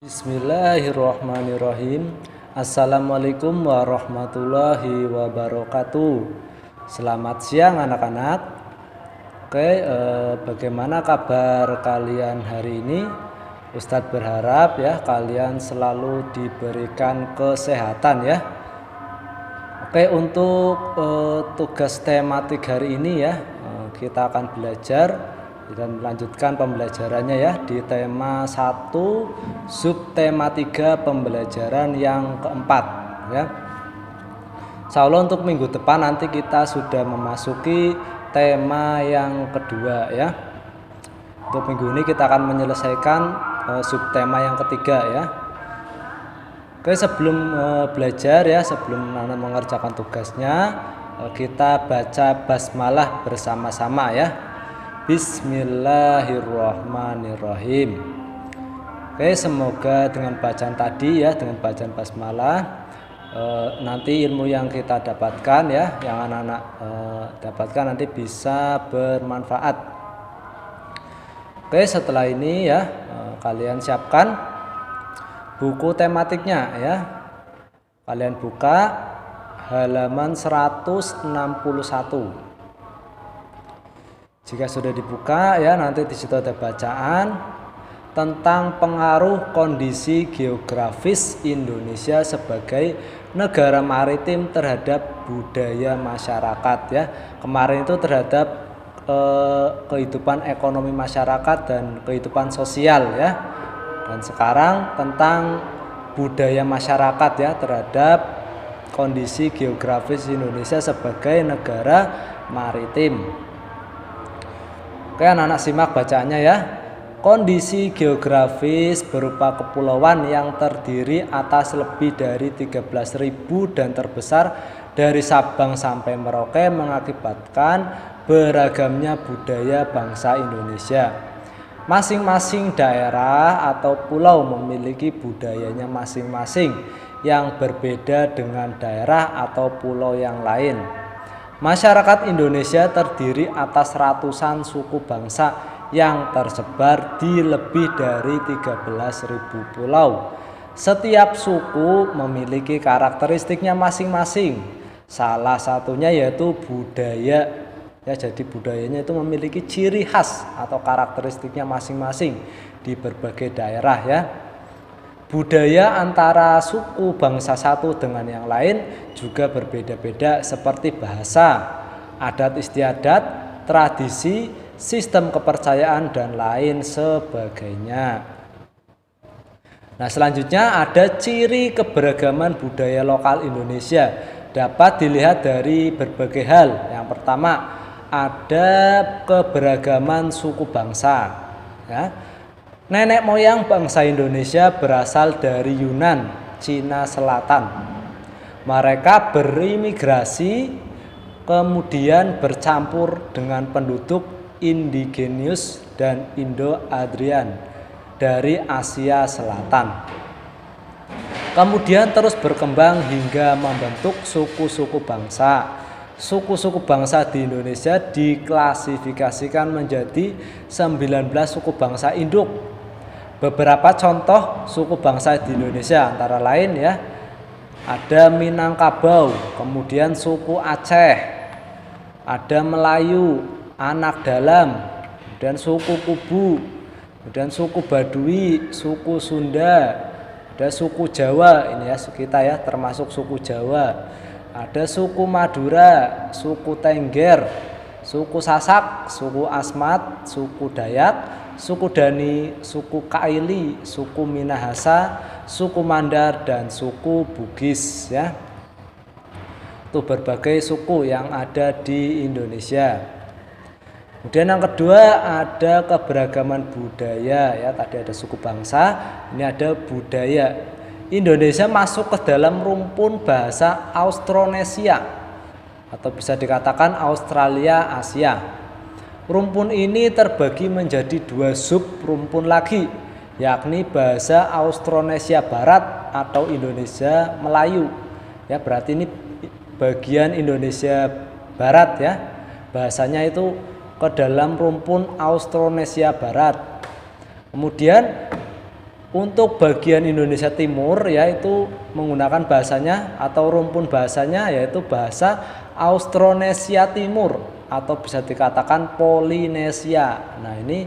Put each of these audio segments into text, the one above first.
Bismillahirrahmanirrahim. Assalamualaikum warahmatullahi wabarakatuh. Selamat siang anak-anak. Bagaimana kabar kalian hari ini? Ustadz berharap ya kalian selalu diberikan kesehatan ya. Untuk tugas tematik hari ini ya, kita akan belajar dan melanjutkan pembelajarannya ya di tema 1 subtema 3 pembelajaran yang keempat ya. Insyaallah untuk minggu depan nanti kita sudah memasuki tema yang kedua ya. Untuk minggu ini kita akan menyelesaikan subtema yang ketiga ya. Sebelum belajar ya, sebelum Nana mengerjakan tugasnya, kita baca basmalah bersama-sama ya. Bismillahirrahmanirrahim. Semoga dengan bacaan tadi ya, dengan bacaan basmalah, nanti ilmu yang kita dapatkan ya, yang anak-anak dapatkan nanti bisa bermanfaat. Setelah ini ya, kalian siapkan buku tematiknya ya. Kalian buka halaman 161. Jika sudah dibuka ya, nanti di situ ada bacaan tentang pengaruh kondisi geografis Indonesia sebagai negara maritim terhadap budaya masyarakat ya. Kemarin itu terhadap kehidupan ekonomi masyarakat dan kehidupan sosial ya. Dan sekarang tentang budaya masyarakat ya terhadap kondisi geografis Indonesia sebagai negara maritim. Anak-anak simak bacaannya ya. Kondisi geografis berupa kepulauan yang terdiri atas lebih dari 13.000 dan terbesar dari Sabang sampai Merauke mengakibatkan beragamnya budaya bangsa Indonesia. Masing-masing daerah atau pulau memiliki budayanya masing-masing yang berbeda dengan daerah atau pulau yang lain. Masyarakat Indonesia terdiri atas ratusan suku bangsa yang tersebar di lebih dari 13.000 pulau. Setiap suku memiliki karakteristiknya masing-masing. Salah satunya yaitu budaya. Ya, jadi budayanya itu memiliki ciri khas atau karakteristiknya masing-masing di berbagai daerah ya. Budaya antara suku bangsa satu dengan yang lain juga berbeda-beda seperti bahasa, adat istiadat, tradisi, sistem kepercayaan dan lain sebagainya. Nah, selanjutnya ada ciri keberagaman budaya lokal Indonesia dapat dilihat dari berbagai hal. Yang pertama, ada keberagaman suku bangsa ya. Nenek moyang bangsa Indonesia berasal dari Yunan, Cina Selatan. Mereka berimigrasi kemudian bercampur dengan penduduk indigenius dan Indo-Aryan dari Asia Selatan. Kemudian terus berkembang hingga membentuk suku-suku bangsa. Suku-suku bangsa di Indonesia diklasifikasikan menjadi 19 suku bangsa induk. Beberapa contoh suku bangsa di Indonesia antara lain ya, ada Minangkabau, kemudian suku Aceh, ada Melayu, Anak Dalam, dan suku Kubu, dan suku Baduy, suku Sunda, ada suku Jawa ini ya kita ya termasuk suku Jawa, ada suku Madura, suku Tengger, suku Sasak, suku Asmat, suku Dayak, suku Dani, suku Kaili, suku Minahasa, suku Mandar, dan suku Bugis ya. Itu berbagai suku yang ada di Indonesia. Kemudian yang kedua ada keberagaman budaya ya. Tadi ada suku bangsa, ini ada budaya. Indonesia masuk ke dalam rumpun bahasa Austronesia atau bisa dikatakan Australia Asia. Rumpun ini terbagi menjadi 2 sub rumpun lagi, yakni bahasa Austronesia Barat atau Indonesia Melayu. Ya, berarti ini bagian Indonesia Barat ya. Bahasanya itu ke dalam rumpun Austronesia Barat. Kemudian Untuk bagian Indonesia Timur yaitu menggunakan bahasanya atau rumpun bahasanya yaitu bahasa Austronesia Timur atau bisa dikatakan Polinesia. Nah, ini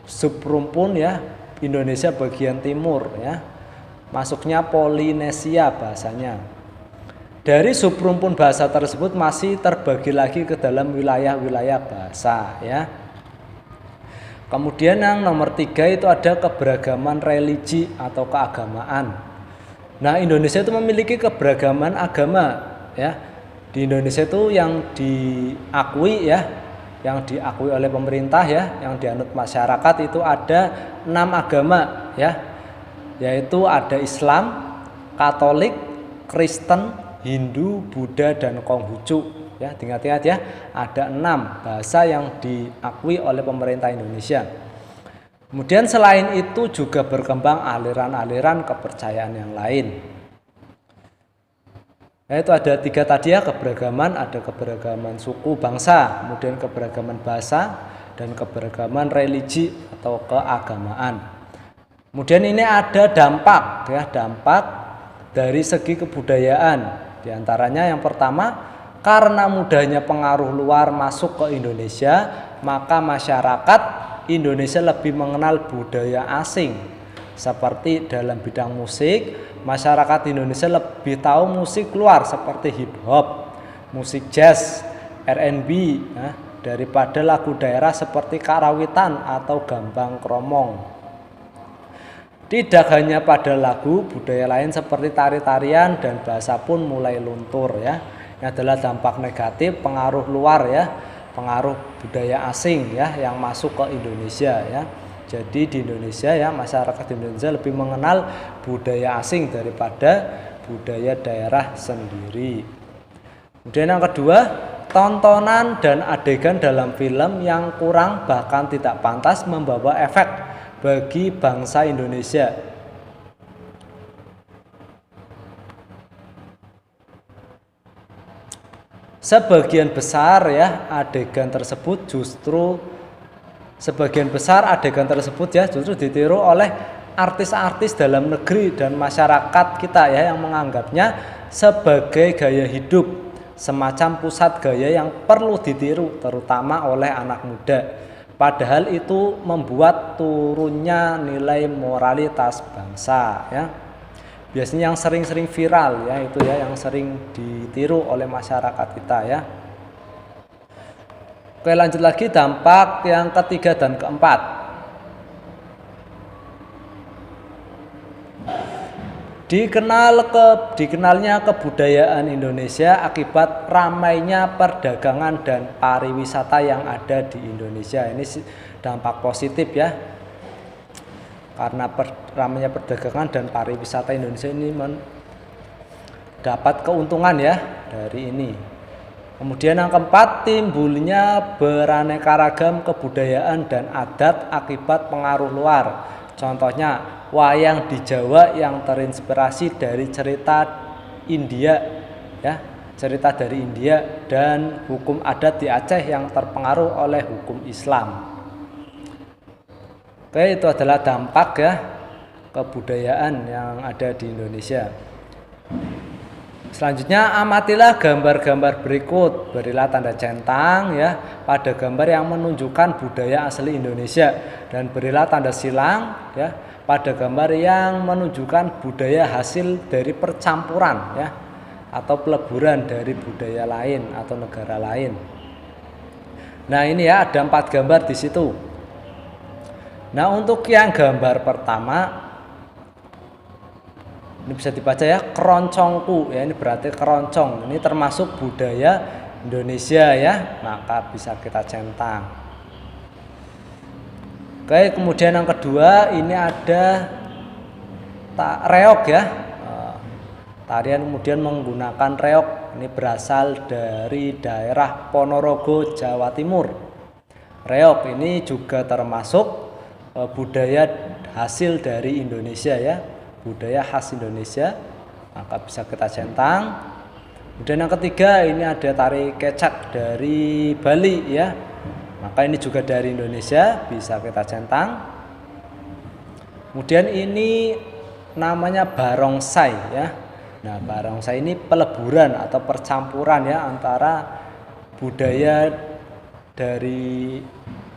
subrumpun ya Indonesia bagian timur ya. Masuknya Polinesia bahasanya. Dari subrumpun bahasa tersebut masih terbagi lagi ke dalam wilayah-wilayah bahasa ya. Kemudian yang nomor 3 itu ada keberagaman religi atau keagamaan. Nah, Indonesia itu memiliki keberagaman agama ya. Di Indonesia itu yang diakui ya, yang diakui oleh pemerintah ya, yang dianut masyarakat itu ada 6 agama ya. Yaitu ada Islam, Katolik, Kristen, Hindu, Buddha, dan Konghucu. Ya, ingat-ingat ya, ada 6 bahasa yang diakui oleh pemerintah Indonesia. Kemudian selain itu juga berkembang aliran-aliran kepercayaan yang lain. Yaitu ada 3 tadi ya, keberagaman, ada keberagaman suku bangsa, kemudian keberagaman bahasa, dan keberagaman religi atau keagamaan. Kemudian ini ada dampak ya, dampak dari segi kebudayaan. Di antaranya yang pertama, karena mudahnya pengaruh luar masuk ke Indonesia, maka masyarakat Indonesia lebih mengenal budaya asing. Seperti dalam bidang musik, masyarakat Indonesia lebih tahu musik luar seperti hip hop, musik jazz, R&B ya, daripada lagu daerah seperti karawitan atau gambang kromong. Tidak hanya pada lagu, budaya lain seperti tari-tarian dan bahasa pun mulai luntur ya. Ini adalah dampak negatif pengaruh luar ya, pengaruh budaya asing ya yang masuk ke Indonesia ya. Jadi di Indonesia ya, masyarakat Indonesia lebih mengenal budaya asing daripada budaya daerah sendiri. Kemudian yang kedua, tontonan dan adegan dalam film yang kurang bahkan tidak pantas membawa efek bagi bangsa Indonesia. Sebagian besar adegan tersebut justru ditiru oleh artis-artis dalam negeri dan masyarakat kita ya, yang menganggapnya sebagai gaya hidup, semacam pusat gaya yang perlu ditiru terutama oleh anak muda. Padahal itu membuat turunnya nilai moralitas bangsa ya. Biasanya yang sering-sering viral ya, itu ya yang sering ditiru oleh masyarakat kita ya. Oke, lanjut lagi dampak yang ketiga dan keempat. Dikenalnya kebudayaan Indonesia akibat ramainya perdagangan dan pariwisata yang ada di Indonesia. Ini dampak positif ya. Karena ramainya perdagangan dan pariwisata Indonesia ini mendapat keuntungan ya dari ini. Kemudian yang keempat, timbulnya beraneka ragam kebudayaan dan adat akibat pengaruh luar. Contohnya wayang di Jawa yang terinspirasi dari cerita India ya, cerita dari India, dan hukum adat di Aceh yang terpengaruh oleh hukum Islam. Oke, itu adalah dampak ya kebudayaan yang ada di Indonesia. Selanjutnya, amatilah gambar-gambar berikut. Berilah tanda centang ya pada gambar yang menunjukkan budaya asli Indonesia, dan berilah tanda silang ya pada gambar yang menunjukkan budaya hasil dari percampuran ya atau peleburan dari budaya lain atau negara lain. Nah, ini ya ada 4 gambar di situ. Nah, untuk yang gambar pertama ini bisa dibaca ya, keroncongku ya, ini berarti keroncong. Ini termasuk budaya Indonesia ya, maka bisa kita centang. Oke, kemudian yang kedua ini ada reog ya. Tarian kemudian menggunakan reog. Ini berasal dari daerah Ponorogo, Jawa Timur. Reog ini juga termasuk budaya hasil dari Indonesia ya, budaya khas Indonesia, maka bisa kita centang. Kemudian yang ketiga ini ada tari kecak dari Bali ya, maka ini juga dari Indonesia, bisa kita centang. Kemudian ini namanya barongsai ya. Nah, barongsai ini peleburan atau percampuran ya antara budaya dari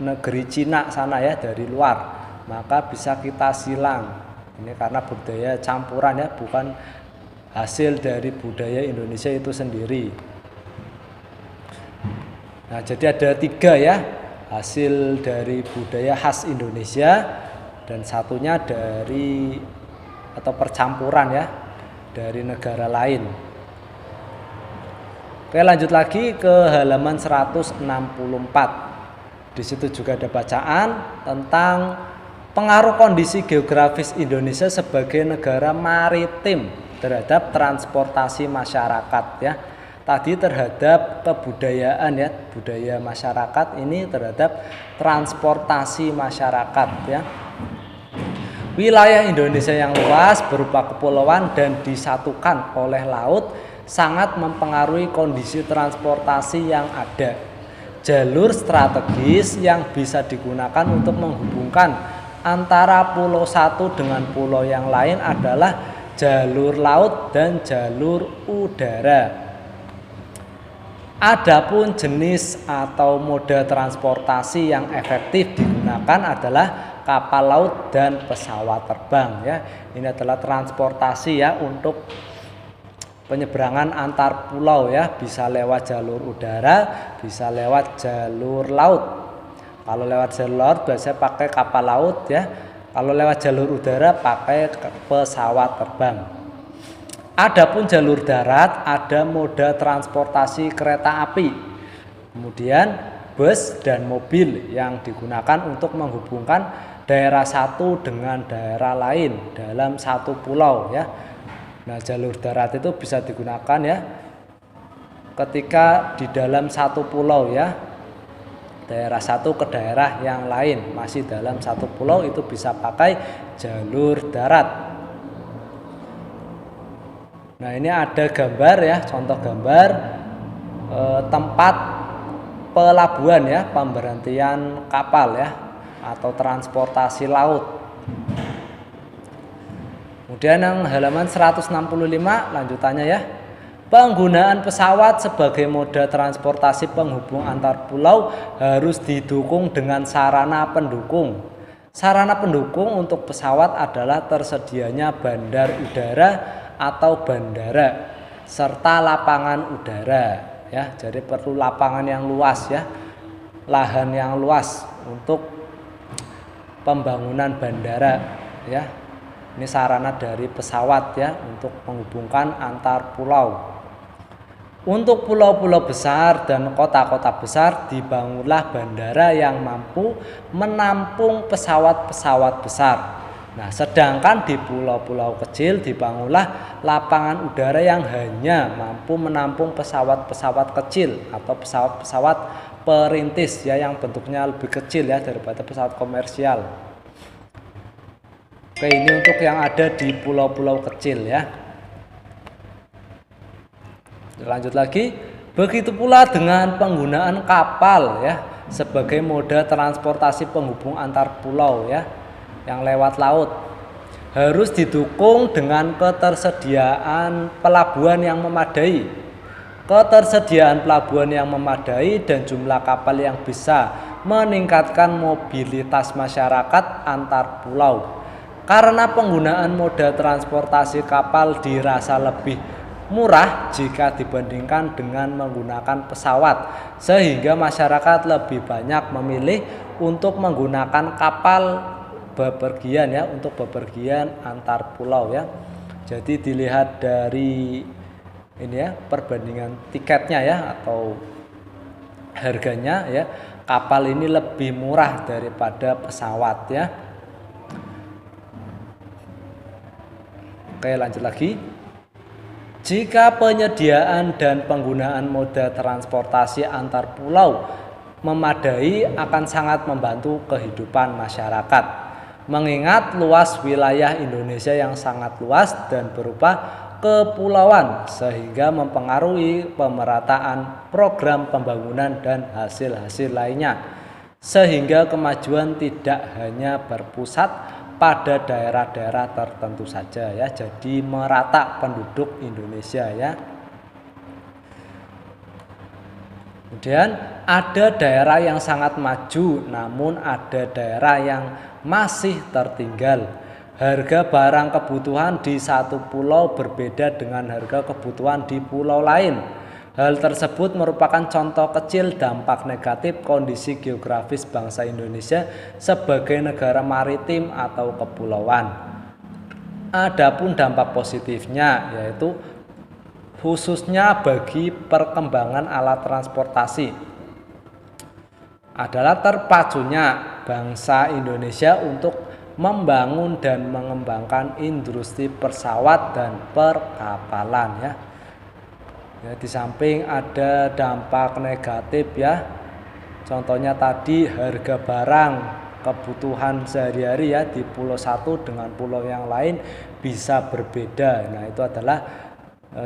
negeri Cina sana ya, dari luar. Maka bisa kita silang. Ini karena budaya campuran ya, bukan hasil dari budaya Indonesia itu sendiri. Nah, jadi ada 3 ya, hasil dari budaya khas Indonesia dan satunya dari atau percampuran ya dari negara lain. Oke, lanjut lagi ke halaman 164. Di situ juga ada bacaan tentang pengaruh kondisi geografis Indonesia sebagai negara maritim terhadap transportasi masyarakat ya. Tadi terhadap kebudayaan ya, budaya masyarakat ini terhadap transportasi masyarakat ya. Wilayah Indonesia yang luas berupa kepulauan dan disatukan oleh laut sangat mempengaruhi kondisi transportasi yang ada. Jalur strategis yang bisa digunakan untuk menghubungkan antara pulau satu dengan pulau yang lain adalah jalur laut dan jalur udara. Adapun jenis atau moda transportasi yang efektif digunakan adalah kapal laut dan pesawat terbang ya. Ini adalah transportasi ya untuk penyeberangan antar pulau ya, bisa lewat jalur udara, bisa lewat jalur laut. Kalau lewat jalur laut biasanya pakai kapal laut ya. Kalau lewat jalur udara pakai pesawat terbang. Adapun jalur darat ada moda transportasi kereta api. Kemudian bus dan mobil yang digunakan untuk menghubungkan daerah satu dengan daerah lain dalam satu pulau ya. Nah, jalur darat itu bisa digunakan ya ketika di dalam satu pulau ya. Daerah satu ke daerah yang lain masih dalam satu pulau itu bisa pakai jalur darat. Nah, ini ada gambar ya, contoh gambar tempat pelabuhan ya, pemberhentian kapal ya atau transportasi laut. Kemudian yang halaman 165 lanjutannya ya. Penggunaan pesawat sebagai moda transportasi penghubung antar pulau harus didukung dengan sarana pendukung. Sarana pendukung untuk pesawat adalah tersedianya bandar udara atau bandara serta lapangan udara ya. Jadi perlu lapangan yang luas ya, lahan yang luas untuk pembangunan bandara ya. Ini sarana dari pesawat ya untuk menghubungkan antar pulau. Untuk pulau-pulau besar dan kota-kota besar dibangunlah bandara yang mampu menampung pesawat-pesawat besar. Nah, sedangkan di pulau-pulau kecil dibangunlah lapangan udara yang hanya mampu menampung pesawat-pesawat kecil atau pesawat-pesawat perintis ya yang bentuknya lebih kecil ya daripada pesawat komersial. Oke, ini untuk yang ada di pulau-pulau kecil ya. Lanjut lagi, begitu pula dengan penggunaan kapal ya sebagai moda transportasi penghubung antar pulau ya yang lewat laut. Harus didukung dengan ketersediaan pelabuhan yang memadai. Ketersediaan pelabuhan yang memadai dan jumlah kapal yang bisa meningkatkan mobilitas masyarakat antar pulau. Karena penggunaan moda transportasi kapal dirasa lebih murah jika dibandingkan dengan menggunakan pesawat, sehingga masyarakat lebih banyak memilih untuk menggunakan kapal bepergian ya, untuk bepergian antar pulau ya. Jadi dilihat dari ini ya, perbandingan tiketnya ya atau harganya ya, kapal ini lebih murah daripada pesawat ya. Oke, lanjut lagi. Jika penyediaan dan penggunaan moda transportasi antar pulau memadai akan sangat membantu kehidupan masyarakat. Mengingat luas wilayah Indonesia yang sangat luas dan berupa kepulauan sehingga mempengaruhi pemerataan program pembangunan dan hasil-hasil lainnya. Sehingga kemajuan tidak hanya berpusat pada daerah-daerah tertentu saja ya. Jadi merata penduduk Indonesia ya. Kemudian ada daerah yang sangat maju, namun ada daerah yang masih tertinggal. Harga barang kebutuhan di satu pulau berbeda dengan harga kebutuhan di pulau lain. Hal tersebut merupakan contoh kecil dampak negatif kondisi geografis bangsa Indonesia sebagai negara maritim atau kepulauan. Adapun dampak positifnya yaitu khususnya bagi perkembangan alat transportasi adalah terpacunya bangsa Indonesia untuk membangun dan mengembangkan industri pesawat dan perkapalan ya. Di samping ada dampak negatif ya. Contohnya tadi harga barang kebutuhan sehari-hari ya di pulau satu dengan pulau yang lain bisa berbeda. Nah, itu adalah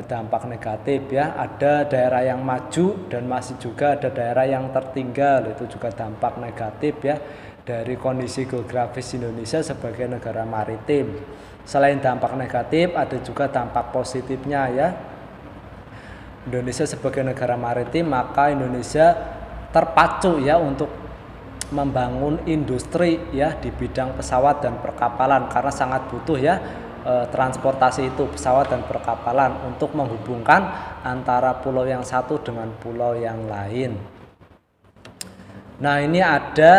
dampak negatif ya. Ada daerah yang maju dan masih juga ada daerah yang tertinggal, itu juga dampak negatif ya dari kondisi geografis Indonesia sebagai negara maritim. Selain dampak negatif ada juga dampak positifnya ya. Indonesia sebagai negara maritim, maka Indonesia terpacu ya untuk membangun industri ya di bidang pesawat dan perkapalan karena sangat butuh ya transportasi itu, pesawat dan perkapalan untuk menghubungkan antara pulau yang satu dengan pulau yang lain. Nah, ini ada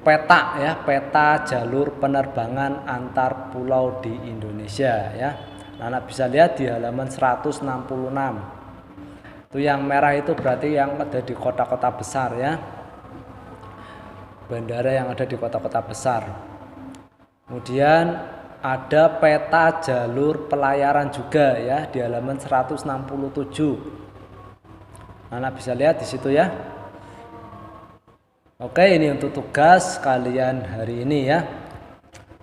peta ya, peta jalur penerbangan antar pulau di Indonesia ya. Nah, bisa lihat di halaman 166. Itu yang merah itu berarti yang ada di kota-kota besar ya. Bandara yang ada di kota-kota besar. Kemudian ada peta jalur pelayaran juga ya di halaman 167. Anak bisa lihat di situ ya. Oke, ini untuk tugas kalian hari ini ya.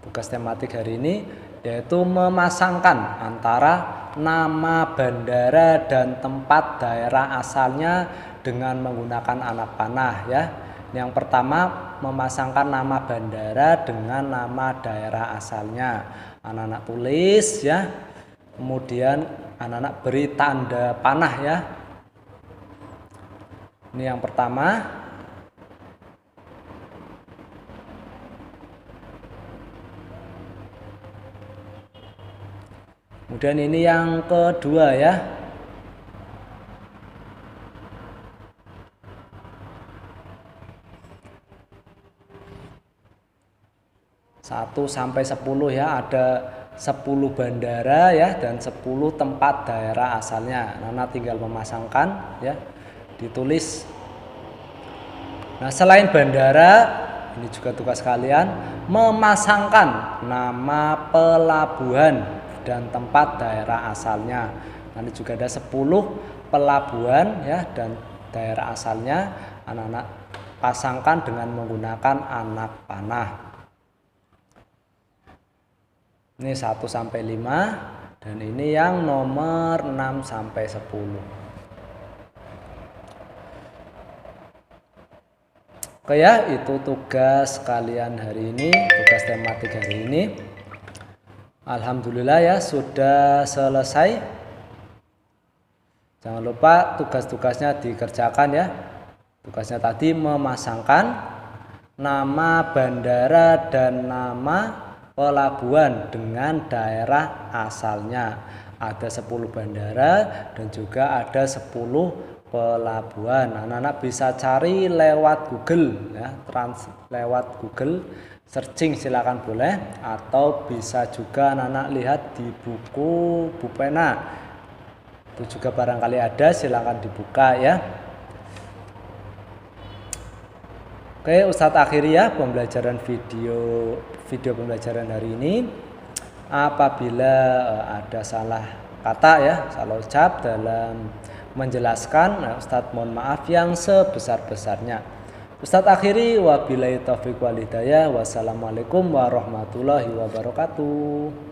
Tugas tematik hari ini yaitu memasangkan antara nama bandara dan tempat daerah asalnya dengan menggunakan anak panah ya. Yang pertama, memasangkan nama bandara dengan nama daerah asalnya. Anak-anak tulis ya. Kemudian anak-anak beri tanda panah ya. Ini yang pertama. Kemudian ini yang kedua ya. 1 sampai 10 ya, ada 10 bandara ya dan 10 tempat daerah asalnya. Nana tinggal memasangkan ya, ditulis. Nah, selain bandara, ini juga tugas kalian memasangkan nama pelabuhan dan tempat daerah asalnya. Nanti juga ada 10 pelabuhan ya dan daerah asalnya. Anak-anak pasangkan dengan menggunakan anak panah. Ini 1 sampai 5 dan ini yang nomor 6 sampai 10. Oke ya, itu tugas kalian hari ini, tugas tematik hari ini. Alhamdulillah ya sudah selesai. Jangan lupa tugas-tugasnya dikerjakan ya. Tugasnya tadi memasangkan nama bandara dan nama pelabuhan dengan daerah asalnya. Ada 10 bandara dan juga ada 10 pelabuhan. Anak-anak bisa cari lewat Google ya, lewat Google searching silakan boleh, atau bisa juga anak-anak lihat di buku Bupena. Itu juga barangkali ada, silakan dibuka ya. Oke, Ustadz akhiri ya pembelajaran video pembelajaran hari ini. Apabila ada salah kata ya, salah ucap dalam menjelaskan, Ustadz mohon maaf yang sebesar-besarnya. Ustadz akhiri, wabillahi taufiq wal hidayah. Wassalamualaikum warahmatullahi wabarakatuh.